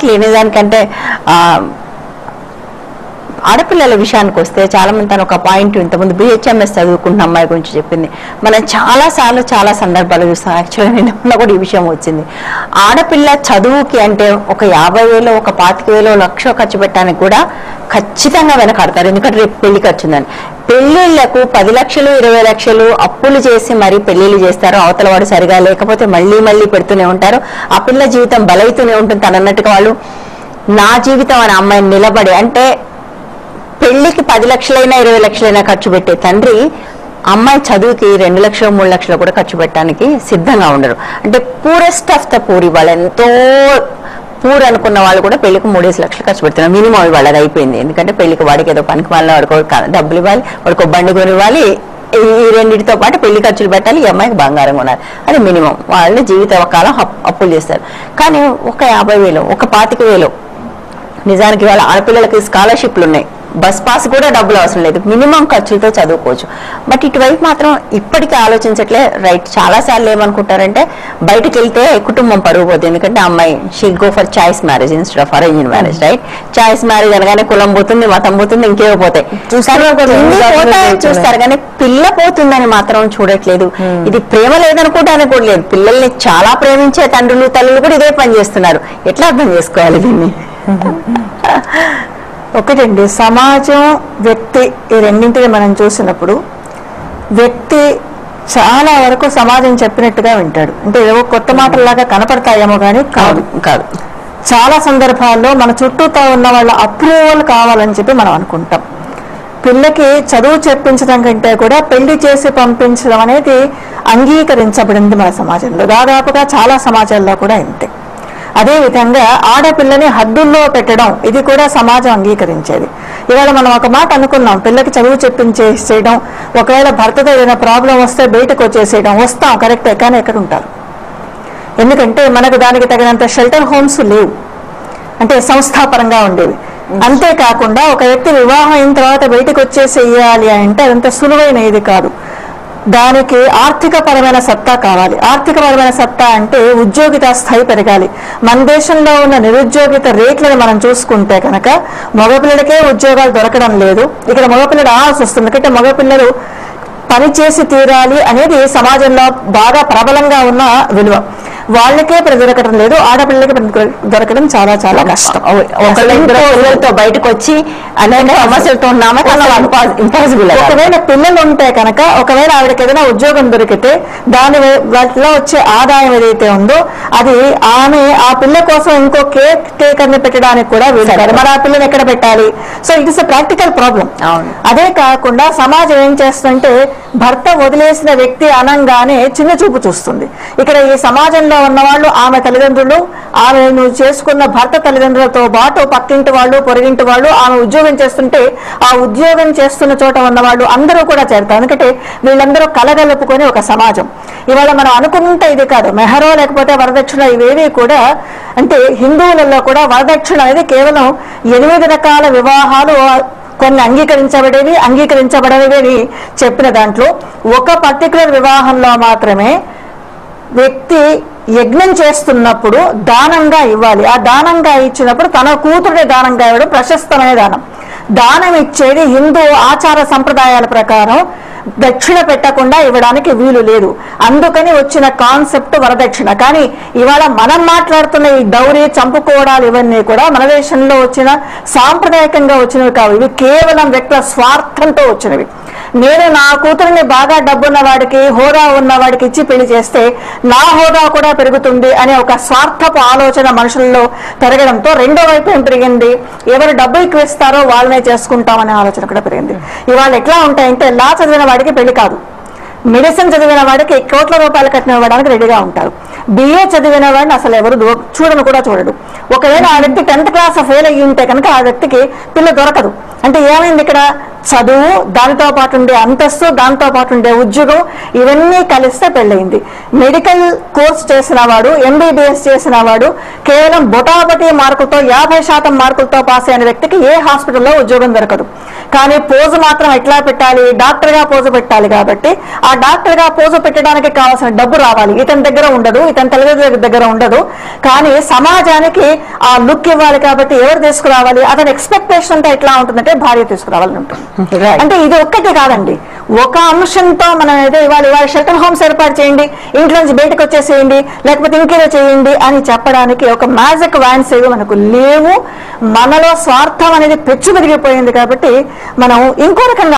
Exactly నిజానికంటే ఆడపిల్లల విషయానికి వస్తే చాలా మంది తను ఒక పాయింట్ ఇంతకుముందు BHMS చదువుకుంటున్న అమ్మాయి గురించి చెప్పింది. మనం చాలాసార్లు చాలా సందర్భాలు చూస్తాం. యాక్చువల్గా నిన్న కూడా ఈ విషయం వచ్చింది. ఆడపిల్ల చదువుకి అంటే ఒక 50,000 ఒక 25,000 1,00,000 ఖర్చు పెట్టడానికి కూడా ఖచ్చితంగా వెనకాడతారు. ఎందుకంటే రేపు పెళ్లి ఖర్చుందని. పెళ్లిళ్లకు 10 లక్షలు 20 లక్షలు అప్పులు చేసి మరీ పెళ్లిళ్ళు చేస్తారు. అవతల వాడు సరిగా లేకపోతే మళ్ళీ పెడుతూనే ఉంటారు. ఆ పిల్ల జీవితం బలవుతూనే ఉంటుంది. తనన్నట్టుగా వాళ్ళు నా జీవితం అనే అమ్మాయిని నిలబడి అంటే పెళ్లికి 10 లక్షలైనా 20 లక్షలైనా ఖర్చు పెట్టే తండ్రి అమ్మాయి చదువుకి 2 లక్షలు 3 లక్షలు కూడా ఖర్చు పెట్టడానికి సిద్ధంగా ఉండరు. అంటే పూరెస్ట్ ఆఫ్ ద పూర్. ఇవాళ ఎంతో పూర్ అనుకున్న వాళ్ళు కూడా పెళ్లికి 3-5 లక్షలు ఖర్చు పెడుతున్నారు. మినిమం ఇవాళ అది అయిపోయింది. ఎందుకంటే పెళ్లికి వాడికి ఏదో పనికి వాళ్ళ వాడికో డబ్బులు ఇవ్వాలి, వాడికో బండి కొని ఇవ్వాలి. ఈ రెండింటితో పాటు పెళ్లి ఖర్చులు పెట్టాలి, ఈ అమ్మాయికి బంగారం కొనాలి. అది మినిమం. వాళ్ళు జీవితకాలం అప్పులు చేస్తారు. కానీ ఒక 50,000 ఒక 25,000 నిజానికి వాళ్ళ ఆడపిల్లలకి స్కాలర్షిప్లు ఉన్నాయి. బస్ పాస్ కూడా డబ్బులు అవసరం లేదు. మినిమం ఖర్చులతో చదువుకోవచ్చు. బట్ ఇటువైపు మాత్రం ఇప్పటికీ ఆలోచించట్లే. రైట్, చాలాసార్లు ఏమనుకుంటారంటే బయటకు వెళ్తే కుటుంబం పరుగు పోతుంది. ఎందుకంటే అమ్మాయి she go for choice marriage instead of arranged marriage. Right, choice marriage అనగానే కులం పోతుంది, మతం పోతుంది, ఇంకేవో పోతాయి చూస్తారు. కానీ పిల్ల పోతుందని మాత్రం చూడట్లేదు. ఇది ప్రేమ లేదనుకోవడానికి కూడా లేదు. పిల్లల్ని చాలా ప్రేమించే తండ్రులు తల్లులు కూడా ఇదే పని చేస్తున్నారు. ఎట్లా అర్థం చేసుకోవాలి దీన్ని? ఒకటండి, సమాజం వ్యక్తి ఈ రెండింటిని మనం చూసినప్పుడు వ్యక్తి చాలా వరకు సమాజం చెప్పినట్టుగా వింటాడు. అంటే ఏవో కొత్త మాటల్లాగా కనపడతాయేమో కానీ కాదు. చాలా సందర్భాల్లో మన చుట్టూతో ఉన్న వాళ్ళ అప్రూవల్ కావాలని చెప్పి మనం అనుకుంటాం. పిల్లకి చదువు చెప్పించడం కంటే కూడా పెళ్లి చేసి పంపించడం అనేది అంగీకరించబడింది మన సమాజంలో. దాదాపుగా చాలా సమాజాల్లో కూడా ఇంతే. అదేవిధంగా ఆడపిల్లని హద్దుల్లో పెట్టడం ఇది కూడా సమాజం అంగీకరించేది. ఇవాళ మనం ఒక మాట అనుకున్నాం, పిల్లకి చదువు చెప్పించేసేయడం, ఒకవేళ భర్తతో ఏదైనా ప్రాబ్లం వస్తే బయటకు వచ్చేసేయడం. వస్తాం, కరెక్టే, కానీ ఎక్కడ ఉంటారు? ఎందుకంటే మనకు దానికి తగినంత షెల్టర్ హోమ్స్ లేవు, అంటే సంస్థాపరంగా ఉండేవి. అంతేకాకుండా ఒక వ్యక్తి వివాహం అయిన తర్వాత బయటకు వచ్చేసేయాలి అంటే అదంత సులువైన ఇది కాదు. దానికి ఆర్థికపరమైన సత్తా కావాలి. ఆర్థికపరమైన సత్తా అంటే ఉద్యోగిత స్థాయి పెరగాలి. మన దేశంలో ఉన్న నిరుద్యోగిత రేట్లను మనం చూసుకుంటే కనుక మగపిల్లలకే ఉద్యోగాలు దొరకడం లేదు. ఇక్కడ మగపిల్లలు ఆల్సి వస్తుంది. ఎందుకంటే మగపిల్లలు పని చేసి తీరాలి అనేది సమాజంలో బాగా ప్రబలంగా ఉన్న విలువ. వాళ్ళకే దొరకడం లేదు, ఆడపిల్లలకి దొరకడం చాలా చాలా కష్టం. ఒకళ్ళతో బయటకు వచ్చి అనేక సమస్యలతో ఇంపాసిబుల్. ఒకవేళ పిల్లలు ఉంటే కనుక ఒకవేళ ఆవిడకి ఏదైనా ఉద్యోగం దొరికితే దాని వాటిలో వచ్చే ఆదాయం ఏదైతే ఉందో అది ఆమె ఆ పిల్ల కోసం ఇంకో కేర్ టేకర్ని పెట్టడానికి కూడా వీలు. మరి ఆ పిల్లని ఎక్కడ పెట్టాలి? So it is a practical problem. అదే కాకుండా సమాజం ఏం చేస్తుందంటే భర్త వదిలేసిన వ్యక్తి అనంగానే చిన్న చూపు చూస్తుంది. ఇక్కడ ఈ సమాజంలో ఉన్నవాళ్ళు ఆమె తల్లిదండ్రులు, ఆమె నువ్వు చేసుకున్న భర్త తల్లిదండ్రులతో పాటు పక్కింటి వాళ్ళు, పొరుగింటి వాళ్ళు, ఆమె ఉద్యోగం చేస్తుంటే ఆ ఉద్యోగం చేస్తున్న చోట ఉన్నవాళ్ళు అందరూ కూడా చేరుతారు. ఎందుకంటే వీళ్ళందరూ కలగలుపుకొని ఒక సమాజం. ఇవాళ మనం అనుకుంటే ఇది కాదు, మెహరో లేకపోతే వరదక్షిణ ఇవేవి కూడా, అంటే హిందువులలో కూడా వరదక్షిణ అనేది కేవలం 8 రకాల వివాహాలు కొన్ని అంగీకరించబడేవి అని చెప్పిన దాంట్లో ఒక పర్టికులర్ వివాహంలో మాత్రమే వ్యక్తి యజ్ఞం చేస్తున్నప్పుడు దానంగా ఇవ్వాలి. ఆ దానంగా ఇచ్చినప్పుడు తన కూతురుని దానంగా ఇవ్వడం ప్రశస్తమైన దానం. దానం ఇచ్చేది హిందూ ఆచార సంప్రదాయాల ప్రకారం దక్షిణ పెట్టకుండా ఇవ్వడానికి వీలు లేదు. అందుకని వచ్చిన కాన్సెప్ట్ వరదక్షిణ. కానీ ఇవాళ మనం మాట్లాడుతున్న ఈ దౌరి చంపుకోవడాలు ఇవన్నీ కూడా మన దేశంలో వచ్చిన సాంప్రదాయకంగా వచ్చినవి కావు. ఇవి కేవలం వ్యక్తుల స్వార్థంతో వచ్చినవి. నేను నా కూతురిని బాగా డబ్బున్న వాడికి, హోదా ఉన్న వాడికి ఇచ్చి పెళ్లి చేస్తే నా హోదా కూడా పెరుగుతుంది అనే ఒక స్వార్థపు ఆలోచన మనుషుల్లో పెరగడంతో రెండో వైపు ఏం పెరిగింది? ఎవరు డబ్బు ఎక్కువ ఇస్తారో వాళ్ళనే చేసుకుంటామనే ఆలోచన కూడా పెరిగింది. ఇవాళ ఎట్లా ఉంటాయంటే లా చదివిన వాడికి పెళ్లి కాదు, మెడిసిన్ చదివిన వాడికి కోట్ల రూపాయలు కట్టిన ఇవ్వడానికి రెడీగా ఉంటారు. BA చదివిన వాడిని అసలు ఎవరు చూడను కూడా చూడడు. ఒకవేళ ఆ వ్యక్తి 10th క్లాస్ ఫెయిల్ అయ్యి ఉంటే కనుక ఆ వ్యక్తికి పిల్ల దొరకదు. అంటే ఏమైంది? ఇక్కడ చదువు, దానితో పాటు ఉండే అంతస్తు, దాంతో పాటు ఉండే ఉద్యోగం, ఇవన్నీ కలిస్తే పెళ్ళయింది. మెడికల్ కోర్స్ చేసిన వాడు, ఎంబీబీఎస్ చేసిన వాడు కేవలం బొటాబొటీ మార్కులతో 50% మార్కులతో పాస్ అయిన వ్యక్తికి ఏ హాస్పిటల్లో ఉద్యోగం దొరకదు. కానీ పోజు మాత్రం ఎట్లా పెట్టాలి, డాక్టర్ గా పోజు పెట్టాలి. కాబట్టి ఆ డాక్టర్ గా పోజు పెట్టడానికి కావాల్సిన డబ్బు రావాలి, ఇతని దగ్గర ఉండదు, ఇతని తల్లిదండ్రుల దగ్గర ఉండదు. కానీ సమాజానికి ఆ లుక్ ఇవ్వాలి. కాబట్టి ఎవరు తీసుకురావాలి, అతని ఎక్స్పెక్టేషన్ అంతా ఎట్లా ఉంటుందంటే భార్య తీసుకురావాలని ఉంటుంది. అంటే ఇది ఒక్కటి కాదండి, ఒక అంశంతో మనం ఏదో ఇవాళ షెల్టర్ హోమ్స్ ఏర్పాటు చేయండి, ఇంట్లో నుంచి బయటకు వచ్చేసేయండి, లేకపోతే ఇంకేదో చేయండి అని చెప్పడానికి ఒక మ్యాజిక్ వ్యాన్స్ ఏవి మనకు లేవు. మనలో స్వార్థం అనేది పెచ్చు పెరిగిపోయింది. కాబట్టి మనం ఇంకో రకంగా